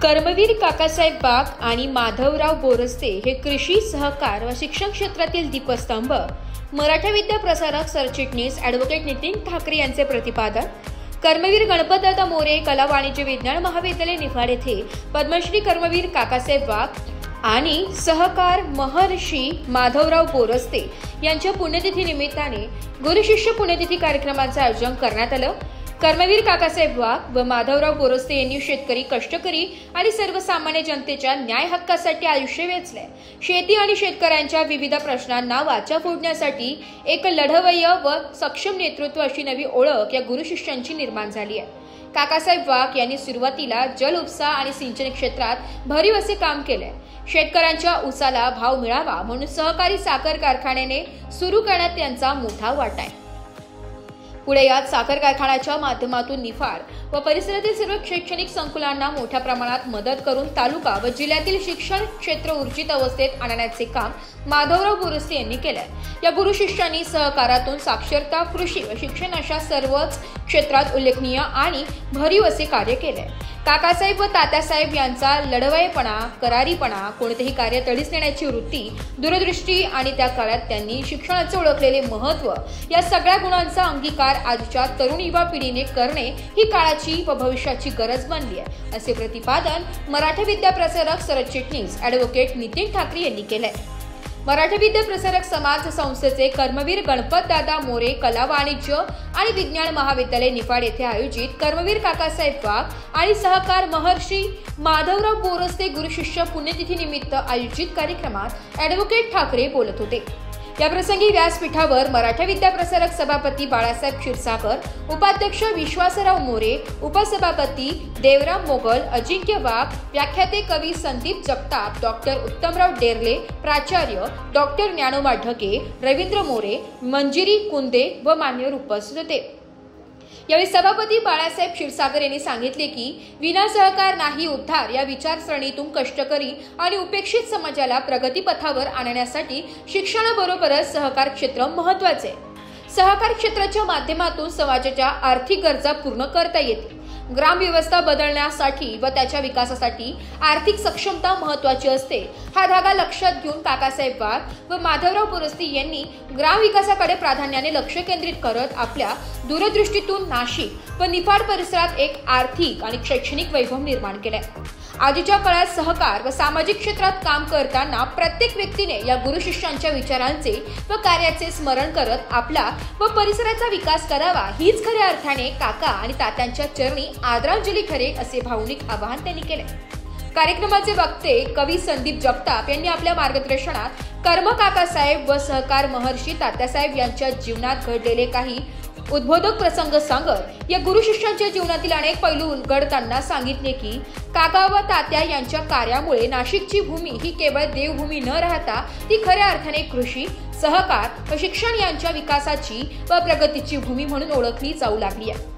कर्मवीर काकासाहेब बाग आणि माधवराव बोरस्ते हे कृषी सहकार व शिक्षण क्षेत्रातील दीपस्तंभ. मराठा विद्या प्रसारक सरचिटणीस ॲडव्होकेट नितीन ठाकरे यांचे प्रतिपादन. कर्मवीर गणपतदादा मोरे कला वाणिज्य विज्ञान महाविद्यालय निफाड येथे पद्मश्री कर्मवीर काकासाहेब बाग आणि सहकार महर्षी माधवराव बोरस्ते यांच्या पुण्यतिथी निमित्ताने गुरुशिष्य पुण्यतिथी कार्यक्रमाचे आयोजन करण्यात आलं. कर्मवीर काकासाहेब बाग व माधवराव बोरस्ते यांनी शेतकरी, कष्टकरी आणि सर्वसामान्य जनतेच्या न्याय हक्कासाठी आयुष्य वेचले. शेती आणि शेतकऱ्यांच्या विविध प्रश्नांना वाचा फोडण्यासाठी एक लढवय्य व सक्षम नेतृत्व अशी नवी ओळख या गुरुशिष्यांची निर्माण झाली आहे. काकासाहेब बाग यांनी सुरुवातीला जल उपसा आणि सिंचन क्षेत्रात भरीव असे काम केले. शेतकऱ्यांच्या ऊसाला भाव मिळावा म्हणून सहकारी साखर कारखान्याने सुरू करण्यात त्यांचा मोठा वाटा आहे. पुढे यात साखर कारखान्याच्या माध्यमातून निफाड व परिसरातील सर्व शैक्षणिक संकुलांना मोठ्या प्रमाणात मदत करून तालुका व जिल्ह्यातील शिक्षण क्षेत्र ऊर्जित अवस्थेत आणण्याचे काम माधवराव बोरस्ते यांनी केले. या गुरुशिष्यांनी सहकारातून साक्षरता, कृषी व शिक्षण अशा सर्वच क्षेत्रात उल्लेखनीय आणि भरीव असे कार्य केले. काकासाहेब व तात्यासाहेब यांचा लढवयेपणा, करारीपणा, कोणतेही कार्य तडीस नेण्याची वृत्ती, दूरदृष्टी आणि त्या काळात त्यांनी शिक्षणाचे ओळखलेले महत्त्व या सगळ्या गुणांचा अंगीकार आजच्या तरुण युवा पिढीने करणे ही काळाची व भविष्याची गरज बनली आहे, असे प्रतिपादन मराठा विद्या प्रसारक सरचिटणीस ॲडव्होकेट नितीन ठाकरे यांनी केले. मराठा विद्या प्रसारक समाज संस्थेचे कर्मवीर गणपतदादा मोरे कला वाणिज्य आणि विज्ञान महाविद्यालय निफाड येथे आयोजित कर्मवीर काकासाहेब बाग आणि सहकार महर्षी माधवराव बोरस्ते गुरुशिष्य पुण्यतिथी निमित्त आयोजित कार्यक्रमात ॲडव्होकेट ठाकरे बोलत होते. याप्रसंगी व्यासपीठावर मराठा विद्या प्रसारक सभापती बाळासाहेब क्षीरसागर, उपाध्यक्ष विश्वासराव मोरे, उपसभापती देवराम मोगल, अजिंक्य वाघ, व्याख्याते कवी संदीप जगताप, डॉक्टर उत्तमराव डेरले, प्राचार्य डॉक्टर ज्ञानोबा ढगे, रवींद्र मोरे, मंजिरी कुंदे व मान्यवर उपस्थित होते. यावेळी सभापती बाळासाहेब क्षीरसागर यांनी सांगितले की विना सहकार नाही उद्धार या विचारसरणीतून कष्टकरी आणि उपेक्षित समाजाला प्रगतीपथावर आणण्यासाठी शिक्षणाबरोबरच सहकार क्षेत्र महत्त्वाचे. सहकार क्षेत्राच्या माध्यमातून समाजाच्या आर्थिक गरजा पूर्ण करता येतील. ग्रामव्यवस्था बदलण्यासाठी व त्याच्या विकासासाठी आर्थिक सक्षमता महत्त्वाची असते. हा धागा लक्षात घेऊन काकासाहेब बाग व माधवराव बोरस्ते यांनी ग्राम विकासाकडे प्राधान्याने लक्ष केंद्रित करत आपल्या दूरदृष्टीतून नाशिक व निफाड परिसरात एक आर्थिक आणि शैक्षणिक वैभव निर्माण केले. आजच्या काळात सहकार व सामाजिक क्षेत्रात काम करताना प्रत्येक व्यक्तीने या गुरुशिष्यांच्या विचारांचे व कार्याचे स्मरण करत आपला व परिसराचा विकास करावा, हीच खऱ्या अर्थाने काका आणि तात्यांच्या चरणी आदरांजली ठरेल, असे भावनिक आवाहन त्यांनी केले. कार्यक्रमाचे वक्ते कवी संदीप जगताप यांनी आपल्या मार्गदर्शनात कर्म काकासाहेब व सहकार महर्षी तात्यासाहेब यांच्या जीवनात घडलेले काही उद्बोधक प्रसंग सांगत या गुरुशिष्यांच्या जीवनातील अनेक पैलू उलगडताना सांगितले की काका व तात्या यांच्या कार्यामुळे नाशिकची भूमी ही केवळ देवभूमी न राहता ती खऱ्या अर्थाने कृषी, सहकार व शिक्षण यांच्या विकासाची व प्रगतीची भूमी म्हणून ओळखली जाऊ लागली आहे.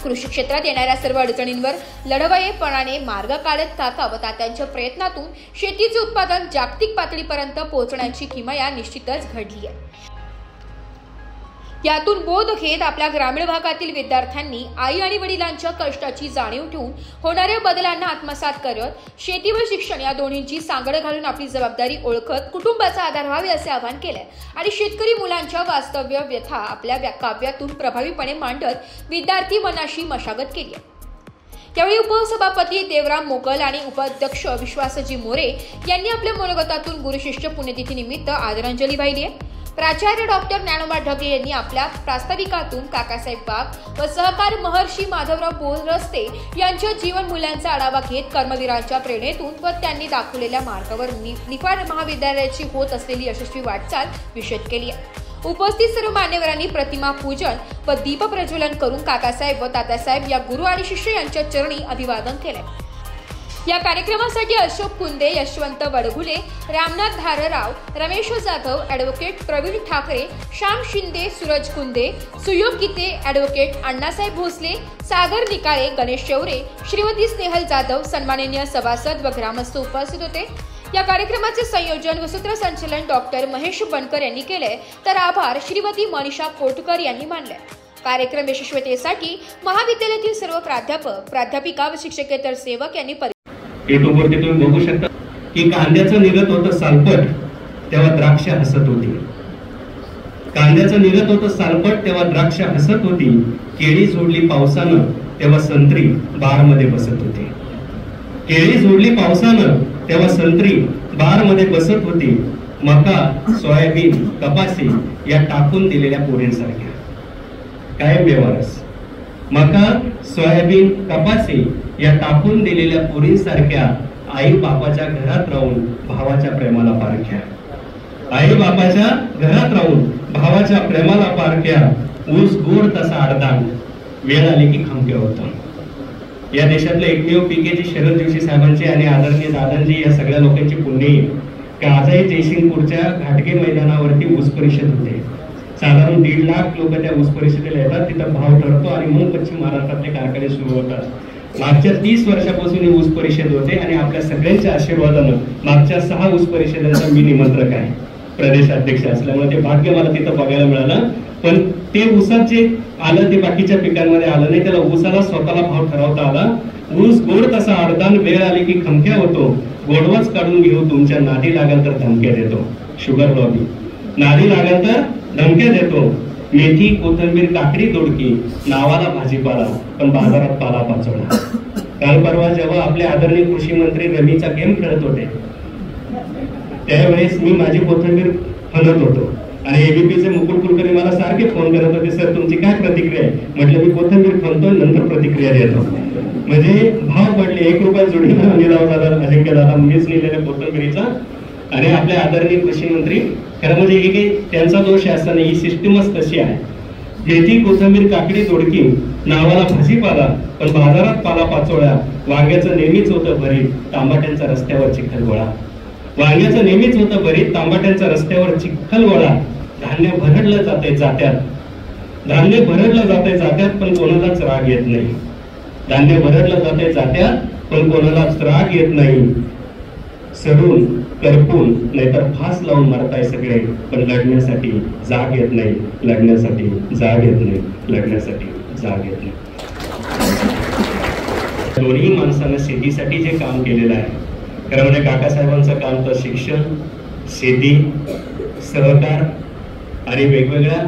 कृषी क्षेत्रात येणाऱ्या सर्व अडचणींवर लढवयेपणाने मार्ग काढत काका व तात्यांच्या प्रयत्नातून शेतीचे उत्पादन जागतिक पातळीपर्यंत पोहोचण्याची किमया निश्चितच घडली आहे. यातून बोध घेत आपल्या ग्रामीण भागातील विद्यार्थ्यांनी आई आणि वडिलांच्या कष्टाची जाणीव ठेवून होणाऱ्या बदलांना आत्मसात करत शेती व शिक्षण या दोन्हींची सांगड घालून आपली जबाबदारी ओळखत कुटुंबाचा आधार व्हावे असे आवाहन केले आणि शेतकरी मुलांच्या वास्तव्य व्यथा आपल्या काव्यातून प्रभावीपणे मांडत विद्यार्थी मनाशी मशागत केली. यावेळी उपसभापती देवराम मोगल आणि उपाध्यक्ष विश्वासजी मोरे यांनी आपल्या मनोगतातून गुरुशिष्य पुण्यतिथी निमित्त आदरांजली वाहिली आहे. प्राचार्य डॉक्टर ज्ञानोबा ढगे यांनी आपल्या प्रास्ताविकातून काकासाहेब बाग व सहकार महर्षी माधवराव बोरस्ते यांच्या जीवन मूल्यांचा आढावा घेत कर्मवीरांच्या प्रेरणेतून व त्यांनी दाखवलेल्या मार्गावर निफाड महाविद्यालयाची होत असलेली यशस्वी वाटचाल विशद केली आहे. उपस्थित सर्व मान्यवरांनी प्रतिमा पूजन व दीप प्रज्वलन करून काकासाहेब व तात्यासाहेब या गुरु आणि शिष्य यांच्या चरणी अभिवादन केले. या कार्यक्रमासाठी अशोक कुंदे, यशवंत वडघुले, रामनाथ धारराव, रमेश जाधव, ॲडव्होकेट प्रवीण ठाकरे, श्याम शिंदे, सूरज कुंदे, सुयोग गीते, ॲडव्होकेट अण्णासाहेब भोसले, सागर निकाळे, गणेश चौरे, श्रीमती स्नेहल जाधव, सन्माननीय सभासद व ग्रामस्थ उपस्थित होते. या कार्यक्रमाचे संयोजन व सूत्रसंचालन डॉक्टर महेश बनकर यांनी केले, तर आभार श्रीमती मनीषा कोटकर यांनी मानले. कार्यक्रम यशस्वीतेसाठी महाविद्यालयातील सर्व प्राध्यापक, प्राध्यापिका व शिक्षकेतर सेवक यांनी युट्यूबवरती तुम्ही बघू शकता की कांद्याचं निघत होतं सालपट तेव्हा द्राक्ष हसत होती. कांद्याचं निघत होतं सालपट तेव्हा द्राक्ष हसत होती. केळी जोडली पावसानं तेव्हा संत्री बारमध्ये बसत होती. केळी जोडली पावसानं तेव्हा संत्री बारमध्ये बसत होती. मका, सोयाबीन, कपासी या टाकून दिलेल्या पोरींसारख्या कायम व्यवहारच. मका, सोयाबीन, कपासी या टाकून दिलेल्या पोरींसारख्या आई बापाच्या घरात राहून भावाच्या प्रेमाला पारख्या. आई बापाच्या घरात राहून भावाच्या प्रेमाला पारख्या. ऊस गोड तसा अडदान वेळ आली की खमक्या होता. या देशातले एकमेव पीके जी शरद जोशी साहेबांची आणि आदरणीय दादांजी या सगळ्या लोकांची पुण्य की आजही जयसिंगपूरच्या घाटगे मैदानावरती ऊस परिषद होते. साधारण 1.5 लाख लोक त्या ऊस परिषदेला येतात. तिथं भाव ठरतो आणि मग पश्चिम महाराष्ट्रातले कारखाने सुरू होतात. मागच्या 30 वर्षापासून ही ऊस परिषद होते आणि आपल्या सगळ्यांच्या आशीर्वादानं मागच्या 6 ऊस परिषदांचा मी निमंत्रक आहे, प्रदेश अध्यक्ष असल्यामुळे ते भाग्य मला तिथं बघायला मिळालं. पण ते ऊसात जे आलं ते बाकीच्या पिकांमध्ये आलं नाही. त्याला ऊसाला स्वतःला भाव ठरवता आला. ऊस गोड तसा अडदान वेळ आली की खमक्या होतो. गोडवाच काढून घेऊ तुमच्या नादी लागल तर धमक्या देतो. शुगर लॉबी नादी लागल तर धमक्या देतो. मेथी, कोथिंबीर, काकडी, दोडकी नावाला भाजीपाला पण बाजारात पाला पाचोळा. काल परवा जेव्हा आपले आदरणीय कृषी मंत्री रमीचा गेम खेळत होते त्यावेळेस मी माझी कोथिंबीर फलत होतो आणि एबीपीचे मुकुल कुलकर्णी मला सारखे फोन करत होते, सर तुमची काय प्रतिक्रिया आहे. म्हटलं मी कोथिंबीर फलतोय नंतर प्रतिक्रिया देतो. म्हणजे भाव पडले. 1 रुपया जोडीनं निलाव झाला अजिंक्य दादा मीच नेलेल्या कोथिंबीरीचा. आणि आपले आदरणीय कृषी मंत्री खरं म्हणजे हे काही त्यांचा दोष असता नाही, ही सिस्टीमच तशी आहे. मेथी, कोथिंबीर, काकडी, दोडकी नावाला भाजीपाला पण बाजारात पाला पाचोळ्या. वांग्याचं नेहमीच होतं भरीत, तांबाट्यांचा रस्त्यावर चिखल गोळा. वांग्याचं नेहमीच होतं भरीत, तांबाट्यांचा रस्त्यावर चिखल गोळा. धान्य भरडलं जाते जात्यात, धान्य भरडलं जाते जात्यात पण कोणालाच राग येत नाही. धान्य भरडलं जाते जात्यात पण कोणालाच राग येत नाही. सडून करपून नाहीतर फास लावून मरताय सगळे पण लढण्यासाठी जाग येत नाही. लढण्यासाठी जाग येत नाही. लढण्यासाठी जाग येत नाही. दोन्ही माणसानं शेतीसाठी जे काम केलेलं आहे खरं म्हणजे काकासाहेबांचं काम तर शिक्षण, शेती, सहकार आणि वेगवेगळ्या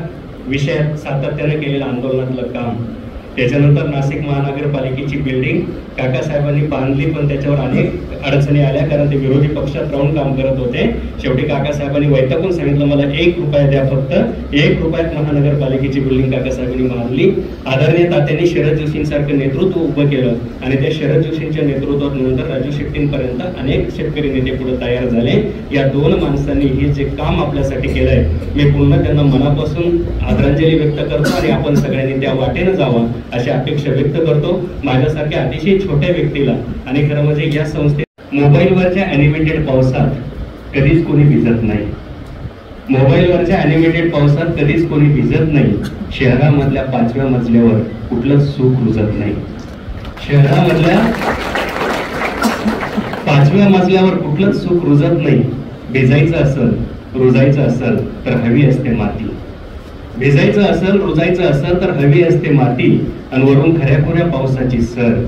विषयात सातत्याने केलेलं आंदोलनातलं काम. त्याच्यानंतर नाशिक महानगरपालिकेची बिल्डिंग काकासाहेबांनी बांधली पण त्याच्यावर अनेक अडचणी आल्या कारण ते विरोधी पक्षात राहून काम करत होते. शेवटी काकासाहेबांनी वैतागून सांगितलं मला 1 रुपया द्या, फक्त 1 रुपयात महानगरपालिकेची बिल्डिंग काकासाहेबांनी बांधली. आदरणीय तात्यांनी शरद जोशींसारखं नेतृत्व उभं केलं आणि त्या शरद जोशींच्या नेतृत्वात नंतर राजू शेट्टींपर्यंत अनेक शेतकरी नेते पुढे तयार झाले. या 2 माणसांनी हे जे काम आपल्यासाठी केलंय मी पुन्हा त्यांना मनापासून आदरांजली व्यक्त करतो आणि आपण सगळ्यांनी त्या वाटेनं जावं अशी अपेक्षा व्यक्त करतो. माझ्यासारख्या अतिशय छोट्या व्यक्तीला आणि खरं म्हणजे या संस्थेत मोबाईलवरच्या अॅनिमेटेड पावसात कधीच कोणी भिजत नाही. मोबाईलवरच्या अॅनिमेटेड पावसात कधीच कोणी भिजत नाही. शहरामधल्या 5व्या मजल्यावर कुठलंच सुख रुजत नाही. शहरामधल्या 5व्या मजल्यावर कुठलंच सुख रुजत नाही. भिजायचं असेल, रुजायचं असेल तर हवी असते माती. भिजायचं असेल, रुजायचं असेल तर हवी असते माती आणि वरून खऱ्याखुऱ्या पावसाची सर.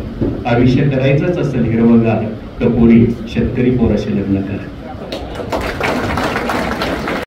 आयुष्य करायचंच असेल हिरवगार तर कोणी शेतकरी पोराशी लग्न करा.